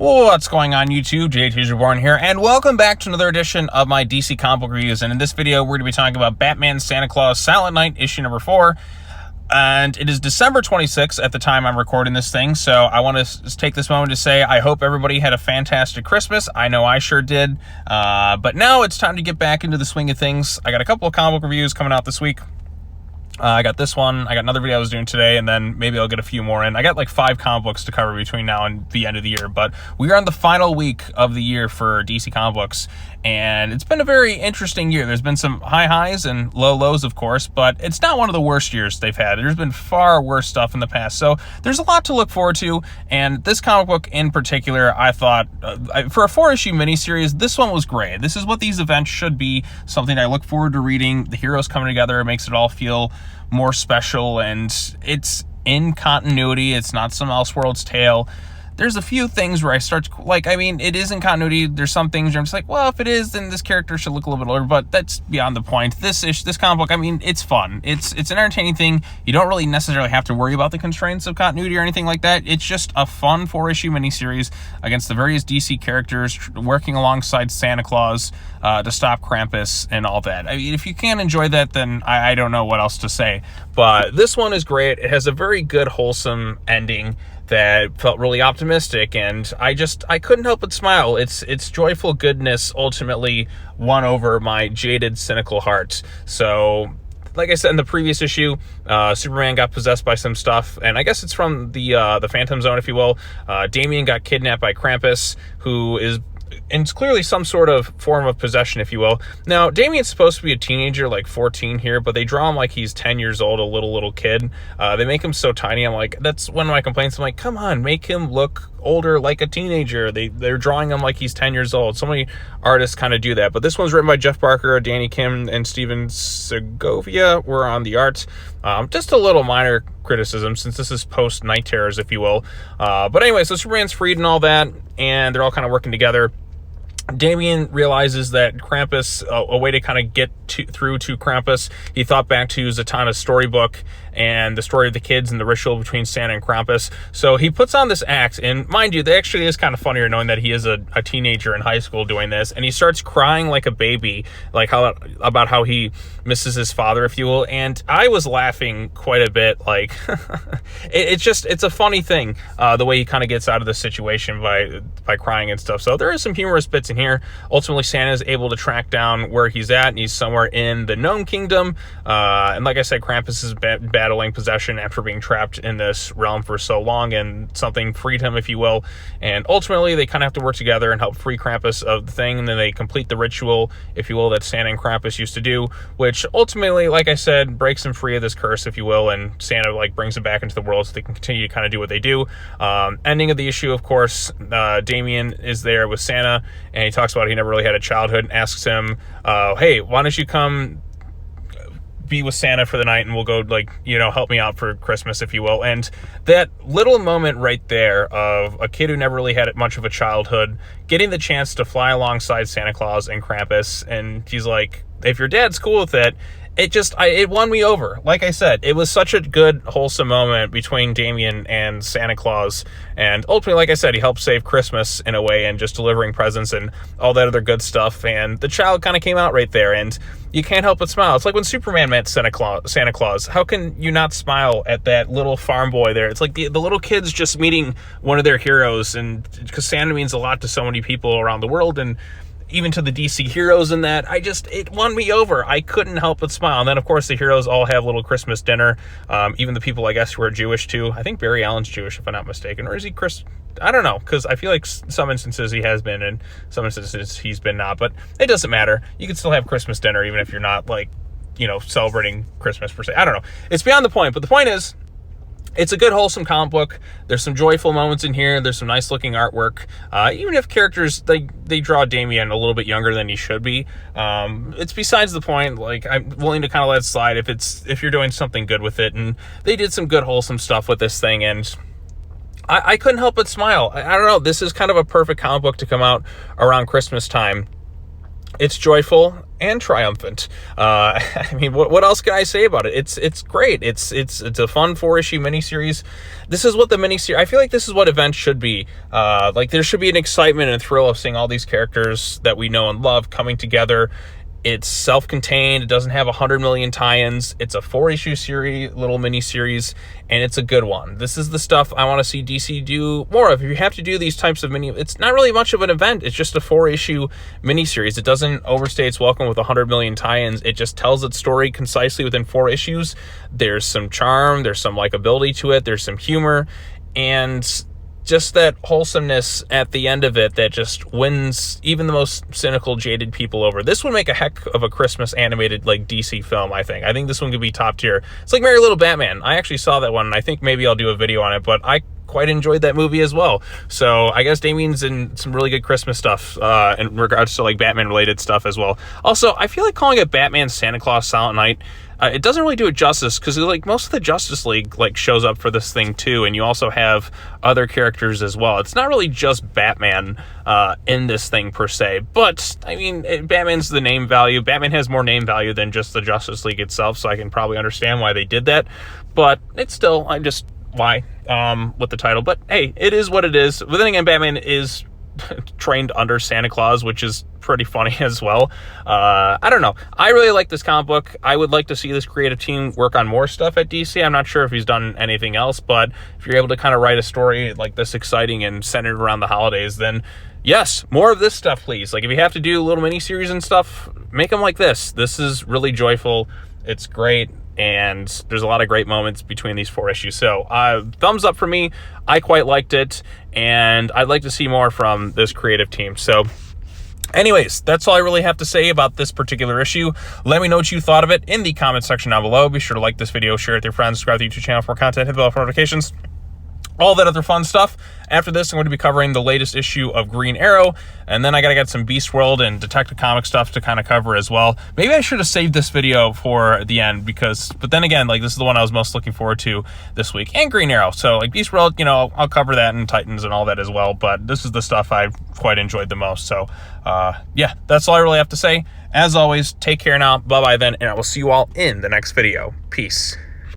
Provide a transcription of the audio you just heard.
What's going on YouTube? JT's Reborn here, and welcome back to another edition of my DC comic book reviews. And in this video, we're going to be talking about Batman Santa Claus Silent Night, issue number 4. And it is December 26th at the time I'm recording this thing, so I want to take this moment to say I hope everybody had a fantastic Christmas. I know I sure did. But now it's time to get back into the swing of things. I got a couple of comic book reviews coming out this week. I got this one, I got another video I was doing today, and then maybe I'll get a few more in. I got like 5 comic books to cover between now and the end of the year, but we are on the final week of the year for DC comic books, and it's been a very interesting year. There's been some high highs and low lows, of course, but it's not one of the worst years they've had. There's been far worse stuff in the past, so there's a lot to look forward to, and this comic book in particular, I thought, for a 4-issue miniseries, this one was great. This is what these events should be, something I look forward to reading. The heroes coming together, it makes it all feel more special, and it's in continuity. It's not some Elseworlds tale. There's a few things where I start to, like, I mean, it is in continuity. There's some things where I'm just like, well, if it is, then this character should look a little bit older, but that's beyond the point. This comic book, I mean, it's fun. It's an entertaining thing. You don't really necessarily have to worry about the constraints of continuity or anything like that. It's just a fun 4-issue miniseries against the various DC characters working alongside Santa Claus to stop Krampus and all that. I mean, if you can't enjoy that, then I don't know what else to say. But this one is great. It has a very good, wholesome ending that felt really optimistic, and I couldn't help but smile. It's joyful goodness ultimately won over my jaded, cynical heart. So, like I said in the previous issue, Superman got possessed by some stuff, and I guess it's from the Phantom Zone, if you will. Damian got kidnapped by Krampus, who is... and it's clearly some sort of form of possession, if you will. Now, Damien's supposed to be a teenager, like 14 here, but they draw him like he's 10 years old, a little kid. They make him so tiny. I'm like, that's one of my complaints. I'm like, come on, make him look older like a teenager. They're drawing him like he's 10 years old. So many artists kind of do that. But this one's written by Jeff Barker, Danny Kim, and Steven Segovia were on the art. Just a little minor criticism, since this is post Night Terrors, if you will. But anyway, so Superman's freed and all that, and they're all kind of working together. Damian realizes that Krampus, a way to kind of get through to Krampus, he thought back to Zatanna's storybook and the story of the kids and the ritual between Santa and Krampus. So he puts on this act, and mind you, that actually is kind of funnier knowing that he is a teenager in high school doing this, and he starts crying like a baby, like about how he misses his father, if you will, and I was laughing quite a bit. Like, it's a funny thing, the way he kind of gets out of the situation by crying and stuff. So there is some humorous bits in here. Ultimately, Santa is able to track down where he's at, and he's somewhere in the Gnome Kingdom, and like I said, Krampus is battling possession after being trapped in this realm for so long, and something freed him, if you will, and ultimately they kind of have to work together and help free Krampus of the thing, and then they complete the ritual, if you will, that Santa and Krampus used to do, which ultimately, like I said, breaks him free of this curse, if you will, and Santa like brings him back into the world so they can continue to kind of do what they do. Ending of the issue, of course, Damian is there with Santa, and he talks about he never really had a childhood, and asks him, hey, why don't you come be with Santa for the night, and we'll go, like, you know, help me out for Christmas, if you will. And that little moment right there of a kid who never really had much of a childhood getting the chance to fly alongside Santa Claus and Krampus, and he's like, if your dad's cool with it, it won me over. Like I said, it was such a good, wholesome moment between Damian and Santa Claus, and ultimately, like I said, he helped save Christmas in a way, and just delivering presents and all that other good stuff, and the child kind of came out right there, and you can't help but smile. It's like when Superman met Santa Claus. How can you not smile at that little farm boy there? It's like the little kids just meeting one of their heroes, and because Santa means a lot to so many people around the world, and even to the DC heroes in that, it won me over. I couldn't help but smile. And then, of course, the heroes all have a little Christmas dinner. Even the people, I guess, who are Jewish, too. I think Barry Allen's Jewish, if I'm not mistaken. Or is he Chris? I don't know, because I feel like some instances he has been, and some instances he's been not. But it doesn't matter. You can still have Christmas dinner, even if you're not, like, you know, celebrating Christmas, per se. I don't know. It's beyond the point. But the point is, it's a good, wholesome comic book. There's some joyful moments in here. There's some nice-looking artwork. Even if characters, they draw Damian a little bit younger than he should be. It's besides the point. Like, I'm willing to kind of let it slide if you're doing something good with it. And they did some good, wholesome stuff with this thing, and I couldn't help but smile. I don't know. This is kind of a perfect comic book to come out around Christmas time. It's joyful and triumphant. I mean, what else can I say about it? It's great. It's a fun 4-issue miniseries. This is what the miniseries. I feel like this is what events should be. Like there should be an excitement and a thrill of seeing all these characters that we know and love coming together. It's self-contained. It doesn't have 100 million tie-ins. It's a 4-issue series, little mini-series, and it's a good one. This is the stuff I want to see DC do more of. If you have to do these types of it's not really much of an event. It's just a 4-issue mini-series. It doesn't overstay its welcome with 100 million tie-ins. It just tells its story concisely within 4 issues. There's some charm. There's some likability to it. There's some humor, and just that wholesomeness at the end of it that just wins even the most cynical, jaded people over. This would make a heck of a Christmas animated like DC film, I think. I think this one could be top tier. It's like Merry Little Batman. I actually saw that one, and I think maybe I'll do a video on it, but I quite enjoyed that movie as well. So I guess Damien's in some really good Christmas stuff in regards to like Batman related stuff as well. Also, I feel like calling it Batman Santa Claus Silent Night, it doesn't really do it justice, because like most of the Justice League like shows up for this thing too, and you also have other characters as well. It's not really just Batman in this thing per se, but I mean, Batman's the name value. Batman has more name value than just the Justice League itself, so I can probably understand why they did that. But it's still, why with the title. But hey, it is what it is. But then again, Batman is trained under Santa Claus, which is pretty funny as well. I don't know. I really like this comic book. I would like to see this creative team work on more stuff at DC. I'm not sure if he's done anything else, but if you're able to kind of write a story like this exciting and centered around the holidays, then yes, more of this stuff, please. Like if you have to do little miniseries and stuff, make them like this. This is really joyful. It's great. And there's a lot of great moments between these 4 issues. So thumbs up for me. I quite liked it, and I'd like to see more from this creative team. So anyways, that's all I really have to say about this particular issue. Let me know what you thought of it in the comment section down below. Be sure to like this video, share it with your friends, subscribe to the YouTube channel for more content, hit the bell for notifications, all that other fun stuff. After this, I'm going to be covering the latest issue of Green Arrow, and then I got to get some Beast World and Detective Comics stuff to kind of cover as well. Maybe I should have saved this video for the end, but then again, like this is the one I was most looking forward to this week, and Green Arrow. So like Beast World, you know, I'll cover that and Titans and all that as well, but this is the stuff I've quite enjoyed the most. So yeah, that's all I really have to say. As always, take care now. Bye-bye then, and I will see you all in the next video. Peace.